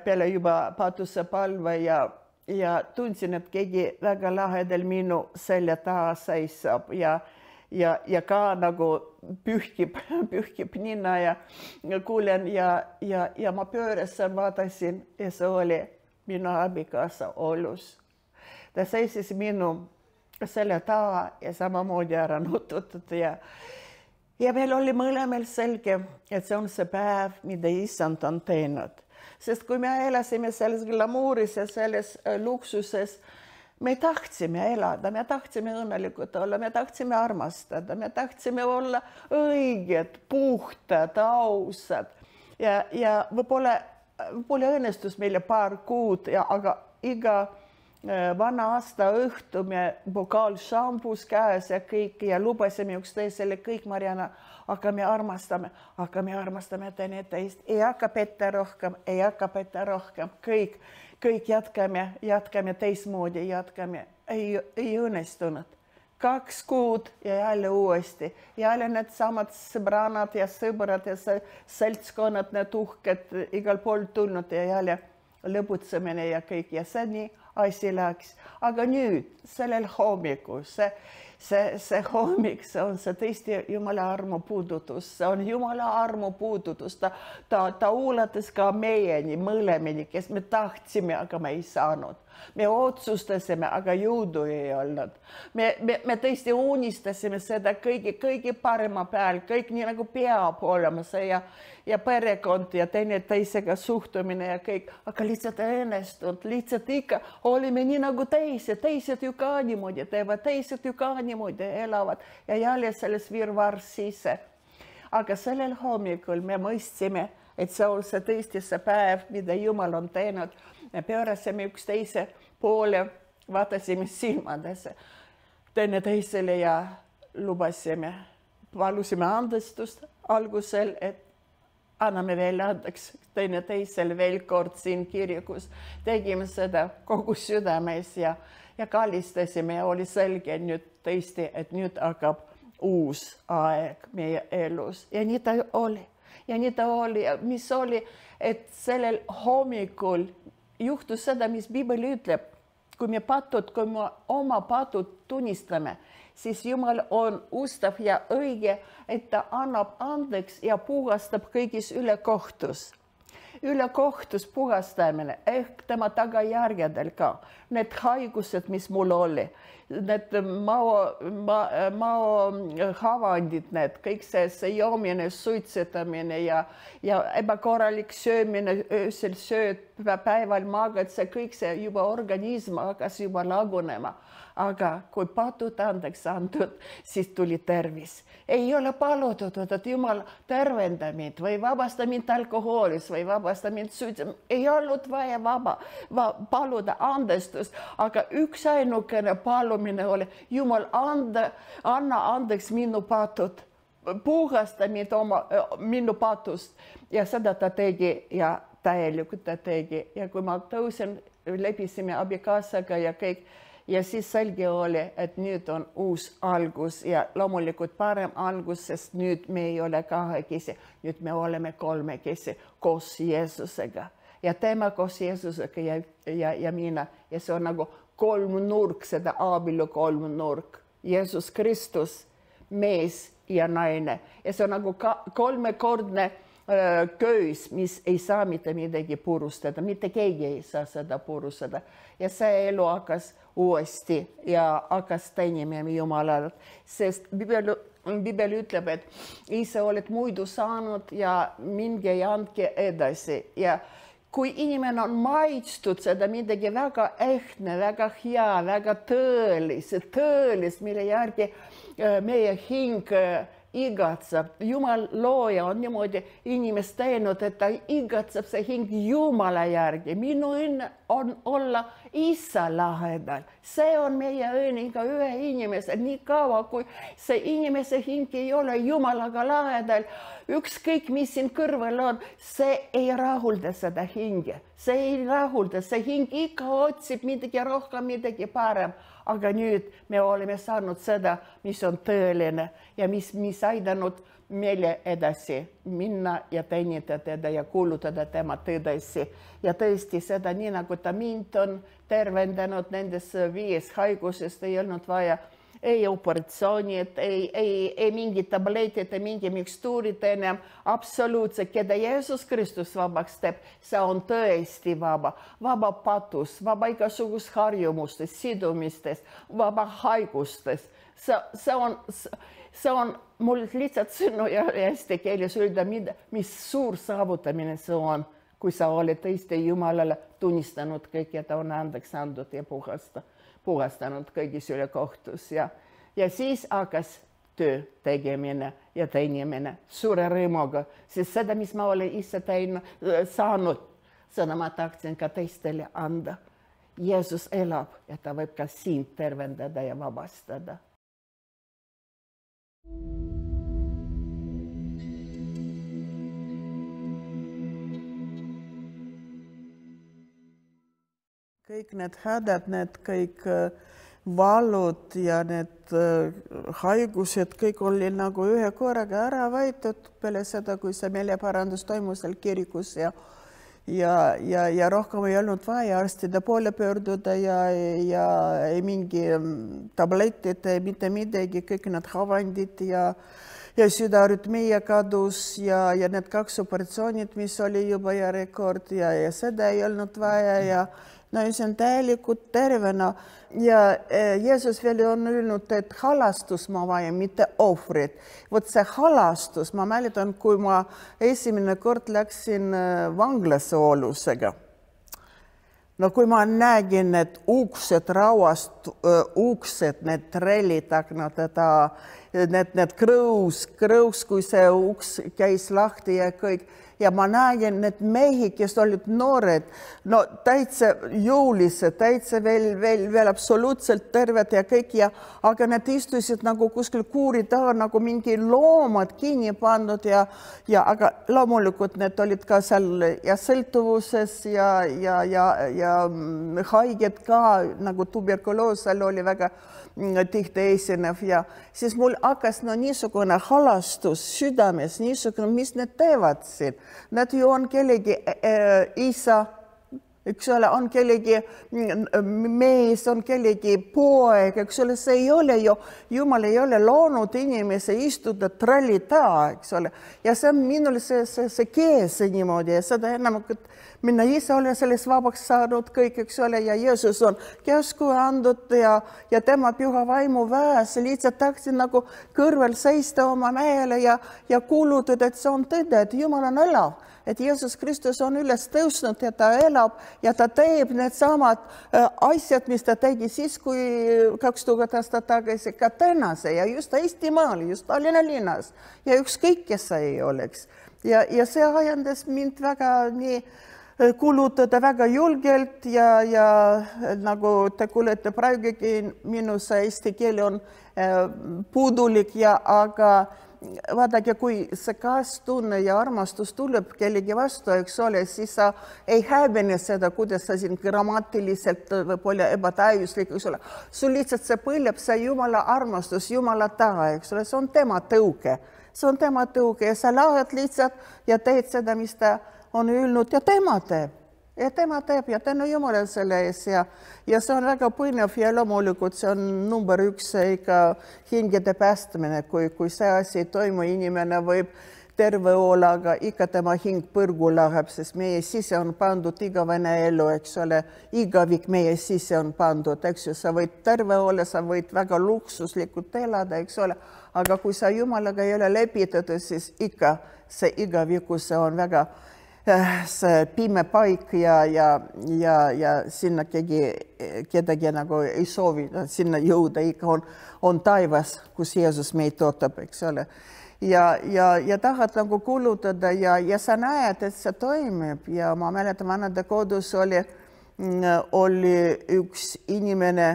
peale juba patuse palve ja tundsin, et keegi väga lahedal minu selja taha seisab ja ka nagu pühkib nina ja kuulen ja ma pöörasin, vaatasin ja see oli minu abikaasa Olus. Ta seisis minu selle taha ja samamoodi ära nututut ja meil oli mõlemel selge, et see on see päev, mida Issand on teinud. Sest kui me elasime selles glamuuris ja selles luksuses, me tahtsime elada, me tahtsime õnnelikud olla, me tahtsime armastada, me tahtsime olla õiged, puhtad, ausad ja võib-olla õnnestus meile paar kuud, aga iga vana aasta õhtu me pokaal šampus käes ja kõik ja lubasime üksteisele kõik, Mariana, hakkame armastame teineteist, ei hakka petta rohkem, kõik jätkame teistmoodi, ei õnnestunud. 2 kuud ja jälle uuesti. Jälle need samad sõbranad ja sõbrad ja seltskonnad, need uhked igal pool tulnud ja jälle lõbutsemine ja kõik. Ja see nii asi läks. Aga nüüd, sellel hommikul, see hommik, see on see tõesti Jumala armu puudutus. See on Jumala armu puudutus. Ta ulatas ka meieni, mõlemini, kes me tahtsime, aga me ei saanud. Me otsustasime, aga jõudu ei olnud. Me tõesti unistasime seda kõigi parema peal, kõik nii nagu peab olema see ja perekond ja teineteisega suhtumine ja kõik, aga lihtsalt õnnestunud, lihtsalt ikka olime nii nagu teised ju ka niimoodi teevad, teised ju ka niimoodi elavad ja jälle selles virvar sisse. Aga sellel hommikul me mõistsime, et see on see tõesti see päev, mida Jumal on teinud. Me pöörasime üksteise poole, vaatasime silmadesse teineteisele ja lubasime, palusime andestust algusel, et anname veel andeks teineteisele veel kord siin kirikus. Tegime seda kogu südames ja kallistasime ja oli selge nüüd tõesti, et nüüd hakkab uus aeg meie elus. Ja nii ta oli. Ja mis oli, et sellel hommikul juhtus seda, mis Piibel ütleb, kui me oma patud tunnistame, siis Jumal on ustav ja õige, et ta annab andeks ja puhastab kõigis ülekohtus. Ülekohtus puhastamine ehk tema tagajärgedel ka. Need haigused, mis mul oli, need maohavandid, need kõik see joomine, suitsetamine ja ebakorralik söömine, öösel sööd, päeval magad, see kõik see juba organism hakkas juba lagunema. Aga kui patud andeks antud, siis tuli tervis. Ei ole palutud, et Jumal tervenda mind või vabasta mind alkoholist või vabasta mind suitsemist. Ei olnud vaja paluda andestust, aga üksainukene palumine oli, Jumal, anna andeks minu patud, puhasta mind minu patust. Ja seda ta tegi ja täielikult ta tegi. Ja kui ma tõusin leppisime abikaasaga ja kõik. Ja siis selge oli, et nüüd on uus algus ja loomulikult parem algus, sest nüüd me ei ole kahekesi, nüüd me oleme kolmekesi koos Jeesusega. Ja tema koos Jeesusega ja mina. Ja see on nagu kolmnurk, seda abielu kolmnurk. Jeesus Kristus, mees ja naine. Ja see on nagu kolmekordne köis, mis ei saa mitte midagi purustada, mitte keegi ei saa seda purustada. Ja see elu hakkas uuesti ja hakkas teenima Jumalalt, sest Bibel ütleb, et ise oled muidu saanud ja minge ja andke edasi. Ja kui inimene on maitstud seda midagi väga ehtne, väga hea, väga tõelist, mille järgi meie hing igatseb. Jumal looja on niimoodi inimest teinud, et ta igatseb see hing Jumala järgi. Minu õnn on olla isa lähedal. See on meie õnn iga ühe inimese. Nii kaua, kui see inimese hing ei ole Jumalaga lähedal, ükskõik mis siin kõrval on, see ei rahulda seda hinge. See ei rahulda, see hing ikka otsib midagi rohkem, midagi parem. Aga nüüd me oleme saanud seda, mis on tõeline ja mis aidanud meile edasi minna ja teenida teda ja kuulutada tema tõdesi. Ja tõesti seda nii, nagu ta mind on tervendanud nendes 5 haigusest, ei olnud vaja ei operatsioonid, ei mingi tabletid, ei mingi mikstuurid enam. Absoluutselt, keda Jeesus Kristus vabaks teeb, see on tõesti vaba. Vaba patus, vaba igasugust harjumustest, sidumistest, vaba haigustest. See on mul lihtsalt sõnu ja eesti keeles öelda, mis suur saavutamine see on, kui sa oled tõesti Jumalale tunnistanud kõik ja ta on andeks andnud ja puhastanud kõigis üle kohtus. Ja siis hakkas töö tegemine ja teenimine suure rõõmuga, sest seda, mis ma olen ise saanud, seda ma tahtsin ka teistele anda. Jeesus elab ja ta võib ka siin tervendada ja vabastada. Kõik need hädad, need kõik valud ja need haigused, kõik oli nagu ühe korraga ära võetud peale seda, kui see meeleparandus toimus seal kirikus ja rohkem ei olnud vaja arstide poole pöörduda ja ei mingi tabletid, mitte midagi, kõik need havandid ja südaarütmia kadus ja need 2 operatsioonid, mis oli juba järjekord ja seda ei olnud vaja ja no see on täielikult tervena ja Jeesus veel on öelnud, et halastus ma vajan, mitte ohvrid. Vot see halastus, ma mäletan, kui ma esimene kord läksin vanglasse Oolusega. No kui ma nägin need uksed rauast, uksed, need trellid, need krõus, kui see uks käis lahti ja kõik. Ja ma nägin need mehi, kes olid noored, no täitsa jõulised, täitsa veel absoluutselt terved ja kõik, aga need istusid nagu kuskil kuuri taga, nagu mingi loomad kinni pandud aga loomulikult need olid ka seal ja sõltuvuses ja haiged ka, nagu tuberkuloos, seal oli väga tihti esinev ja siis mul hakkas niisugune halastus südames, niisugune, mis need teevad siin. Nad ju on kellegi isa, eks ole, on kellegi mees, on kellegi poeg, eks ole, see ei ole ju, Jumal ei ole loonud inimese istuda tralli taha, eks ole. Ja see on minul see keese niimoodi ja seda enam, et minna ise olen sellest vabaks saanud kõik, eks ole, ja Jeesus on käsku andnud ja tema püha vaimu väes, lihtsalt tahtsin nagu kõrval seista oma mehele ja kuulutada, et see on tõde, et Jumal on elav, et Jeesus Kristus on üles tõusnud ja ta elab ja ta teeb need samad asjad, mis ta tegi siis, kui 2000 aastat tagasi ka tänase ja just Eestimaal, just Tallinna linnas ja ükskõik, kes sa ei oleks. Ja see ajendas mind väga nii kulutada väga julgelt ja nagu te kuulete praegugi minu eesti keel on puudulik aga vaadake, kui see kaastunne ja armastus tuleb kellegi vastu, eks ole, siis sa ei häbene seda, kuidas sa siin grammatiliselt võib-olla ebatäiuslik, eks ole. Sul lihtsalt see põleb, see Jumala armastus, Jumala taha, eks ole, see on tema tõuge. See on tema tõuge ja sa lähed lihtsalt ja teed seda, mis ta on öelnud ja tema teeb. Ja tänu Jumala selle ees ja see on väga põnev ja loomulikult see on number 1 ikka hingede päästmine, kui see asi ei toimu, inimene võib terve olla, aga ikka tema hing põrgu läheb, sest meie sisse on pandud igavene elu, eks ole, igavik meie sisse on pandud, eks ju, sa võid terve olla, sa võid väga luksuslikult elada, eks ole, aga kui sa Jumalaga ei ole lepitatud, siis ikka see igavikus on väga see pime paik ja sinna kedagi nagu ei soovi, sinna jõuda ikka on taivas, kus Jeesus meid ootab, eks ole. Ja tahad nagu kulutada ja sa näed, et see toimib ja ma mäletan, vanade kodus oli üks inimene,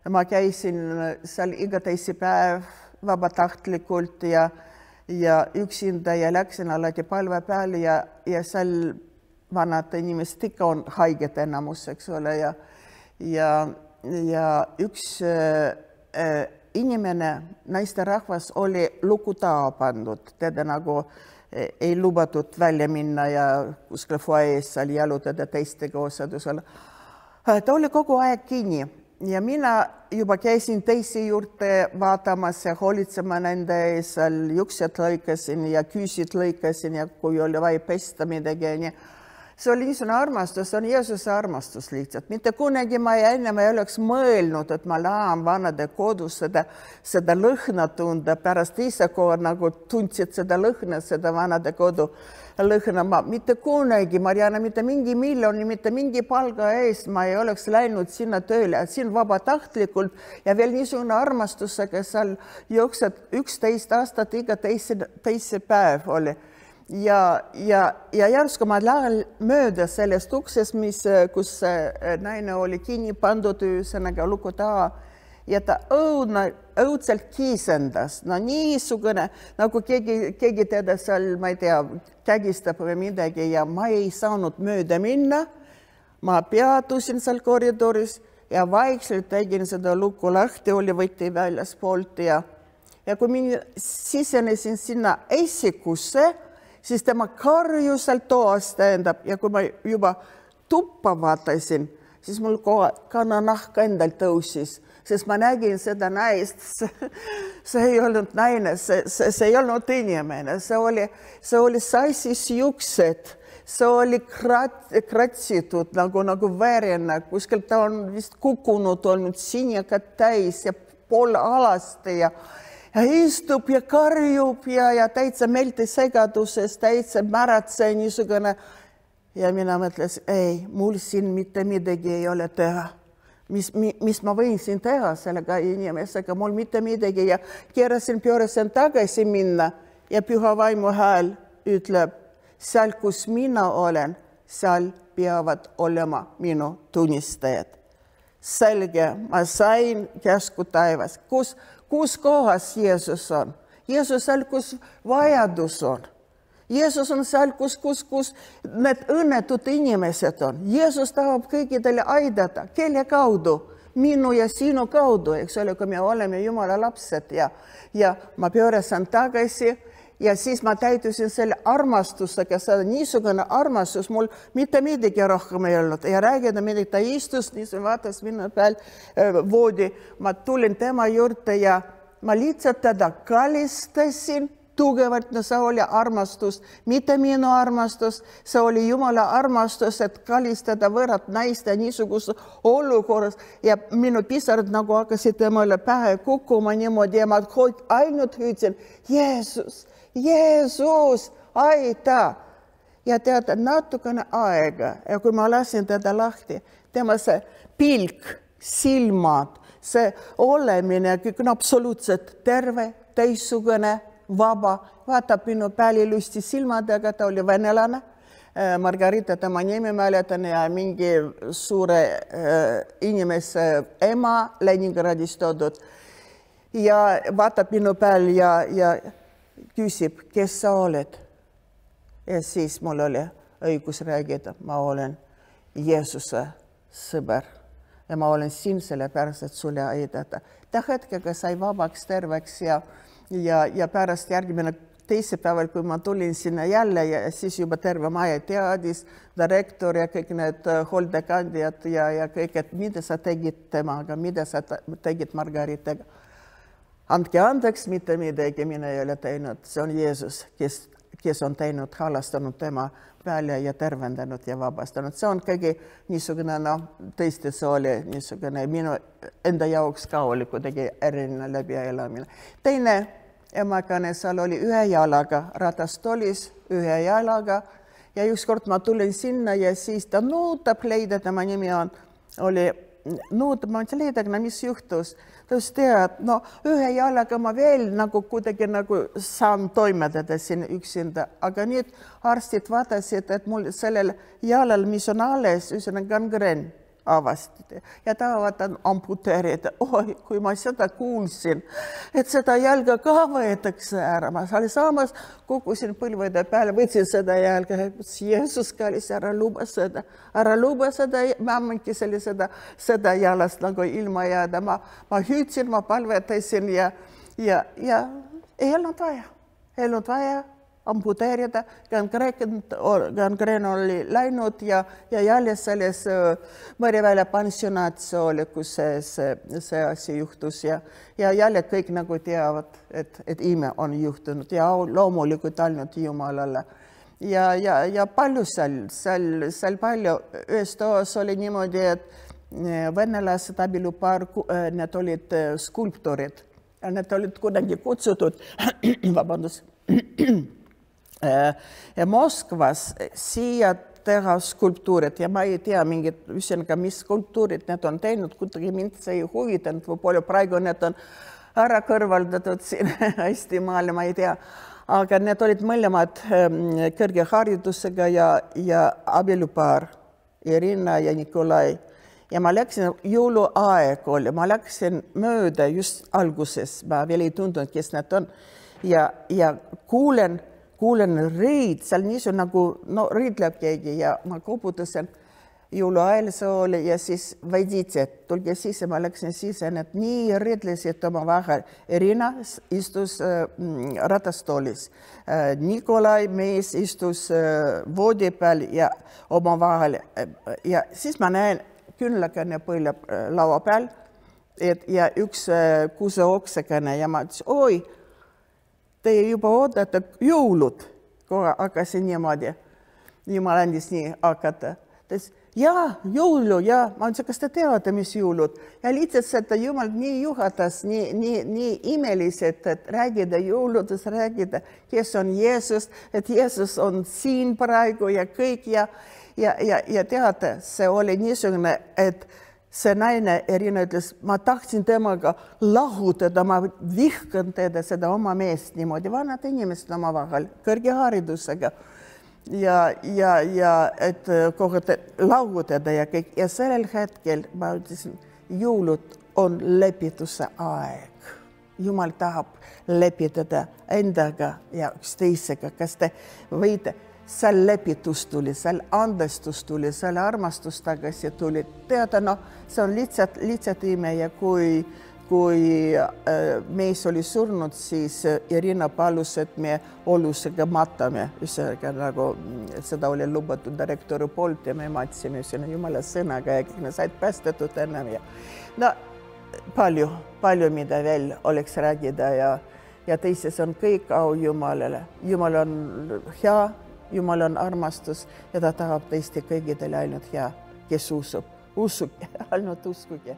ma käisin seal iga teisipäev vabatahtlikult ja üksinda ja läksin alati palve peale ja seal vanad inimesed ikka on haiged enamus, eks ole, ja üks inimene, naisterahvas oli luku taha pandud, teda nagu ei lubatud välja minna ja kuskil fuaees seal jalutada teistega osadusel. Ta oli kogu aeg kinni. Ja mina juba käisin teisi juurde vaatamas ja hoolitsema nende ees, seal juksed lõikasin ja küüsid lõikasin ja kui oli vaja pesta midagi. See oli niisugune armastus, see on Jeesuse armastus lihtsalt. Mitte kunagi ma enne ei oleks mõelnud, et ma lähen vanade kodus seda lõhna tunda, pärast ise kohe nagu tundsid seda lõhna, seda vanade kodu lõhna. Mitte kunagi, Mariana, mitte mingi miljoni, mitte mingi palga eest ma ei oleks läinud sinna tööle, siin vabatahtlikult ja veel niisugune armastusega seal jooksed 11 aastat iga teise päev oli. Ja järsku ma lähen mööda sellest uksest, kus naine oli kinni pandud ühesõnaga luku taha ja ta õudselt kiisendas. No niisugune, nagu keegi teda seal, ma ei tea, kägistab või midagi ja ma ei saanud mööda minna. Ma peatusin seal koridoris ja vaikselt tegin seda luku lahti, oli võti väljas poolt ja kui mina sisenesin sinna esikusse, siis tema karjus seal toas tähendab ja kui ma juba tuppa vaatasin, siis mul kohe kananahk endal tõusis, sest ma nägin seda naist, see ei olnud naine, see ei olnud inimene, see oli sassis juksed, see oli kratsitud nagu verena, kuskil ta on vist kukkunud olnud sinjakad täis ja pool alasti ja istub ja karjub ja täitsa meeldi segaduses, täitsa märatse niisugune. Ja mina mõtlesin, ei, mul siin mitte midagi ei ole teha. Mis ma võin siin teha sellega inimesega, mul mitte midagi ja pöörasin tagasi minna ja püha vaimu hääl ütleb, seal, kus mina olen, seal peavad olema minu tunnistajad. Selge, ma sain käsku taevas, kus kohas Jeesus on? Jeesus seal, kus vajadus on. Jeesus on seal, kus need õnnetud inimesed on. Jeesus tahab kõikidele aidata, kelle kaudu, minu ja sinu kaudu, eks ole, kui me oleme Jumala lapsed ja ma pöörasin tagasi ja siis ma täitusin selle armastusega, see niisugune armastus, mul mitte midagi rohkem ei olnud ja räägida midagi, ta istus, vaatas minu peal voodi, ma tulin tema juurde ja ma lihtsalt teda kalistasin tugevalt, no see oli armastus, mitte minu armastus, see oli Jumala armastus, et kalistada võõrat naist ja niisuguses olukorras ja minu pisarad nagu hakkasid temale pähe kukkuma niimoodi ja ma ainult hüüdsin, Jeesus, aita! Ja tead, natukene aega ja kui ma lasin teda lahti, tema see pilk, silmad, see olemine, kõik on absoluutselt terve, teistsugune, vaba, vaatab minu peal ilusti silmadega, ta oli venelane, Margarita tema nimi mäletan ja mingi suure inimese ema Leningradist toodud. Ja vaatab minu peal ja küsib, kes sa oled. Ja siis mul oli õigus räägida, ma olen Jeesuse sõber ja ma olen siin sellepärast, et sulle aidata. Ta hetkega sai vabaks terveks ja pärast järgmine teisipäeval, kui ma tulin sinna jälle ja siis juba terve maja teadis, direktor ja kõik need hooldekandjad ja kõik, et mida sa tegid temaga, mida sa tegid Margaritaga. Andke andeks, mitte midagi mina ei ole teinud. See on Jeesus, kes on teinud, halastanud tema peale ja tervendanud ja vabastanud. See on kõige niisugune, tõesti see oli niisugune minu enda jaoks ka oli kuidagi eriline läbielamine. Teine emakane seal oli ühe jalaga, ratastolis ühe jalaga ja ükskord ma tulin sinna ja siis ta nuutab, leida, tema nimi oli nuutab, ma ütlesin, leidagi, mis juhtus. Ta ütles, tead, ühe jalaga ma veel kuidagi saan toimetada siin üksinda, aga nüüd arstid vaatasid, et mul sellel jalal, mis on alles, üsna gangreen avastati ja tahavad amputeerida. Oi, kui ma seda kuulsin, et seda jalga ka võetakse ära. Ma saamas kukkusin põlvede peale, võtsin seda jalga. Jeesus kallis, ära luba seda. Ära luba seda. Ma mingi seda jalast ilma jääda. Ma hüüdsin, ma palvetasin ja ei olnud vaja. Ei olnud vaja amputeerida, gangreen oli läinud ja jälle selles Meriväele pensionaat oli, kus see asi juhtus ja jälle kõik teavad, et ime on juhtunud ja loomulikult ainult Jumalale. Ja palju seal palju, ühes toas oli niimoodi, et venelased abielupar, need olid skulptorid ja need olid kuidagi kutsutud, vabandust, Moskvas siia teha skulptuurid ja ma ei tea mingid, mis skulptuurid need on teinud, kuidagi mind see ei huvitanud, võib-olla praegu need on ära kõrvaldatud siin hästi maal, ma ei tea, aga need olid mõlemad kõrge haridusega ja abielupar, Irina ja Nikolai. Ja ma läksin, jõuluaeg oli, ma läksin mööda just alguses, ma veel ei tundunud, kes need on ja kuulen riid, seal niisugune riidleb keegi ja ma koputasin jõuluajal see oli ja siis vaiditi, tulge sisse, ma läksin sisse, need nii riidlesid oma vahel. Irina istus ratastoolis, Nikolai mees istus voodi peal ja oma vahel ja siis ma näen küünlakene põleb laua peal ja üks kuuseoksakene ja ma ütlesin, oi, teie juba oodate jõulud, kohe hakkasin niimoodi. Jumal andis nii hakata. Ta ütles, jaa, jõulu, jaa. Ma ütlesin, kas te teate, mis jõulud? Ja lihtsalt seda Jumal nii juhatas, nii imeliselt, et räägida jõuludes, räägida, kes on Jeesus, et Jeesus on siin praegu ja kõik ja teate, see oli niisugune, et see naine, Irina ütles, ma tahtsin temaga lahutada, ma vihkan teda, seda oma meest niimoodi, vanad inimesed oma vahel, kõrge haridusega ja et kogu lahutada ja kõik. Ja sellel hetkel ma ütlesin, jõulud on lepituse aeg. Jumal tahab lepitada endaga ja üksteisega, kas te võite seal lepitus tuli, seal andestus tuli, seal armastus tagasi tuli. Teada, see on lihtsalt ime ja kui mees oli surnud, siis Irina palus, et me olusega matame. Seda oli lubatud direktori poolt ja me matsime Jumala sõnaga ja kõik me said päästetud ennem. Palju mida veel oleks räägida ja teises on kõik au Jumalale. Jumal on hea, Jumal on armastus ja ta tahab teiste kõigidele ainult hea, kes usub. Uskuge, ainult uskuge.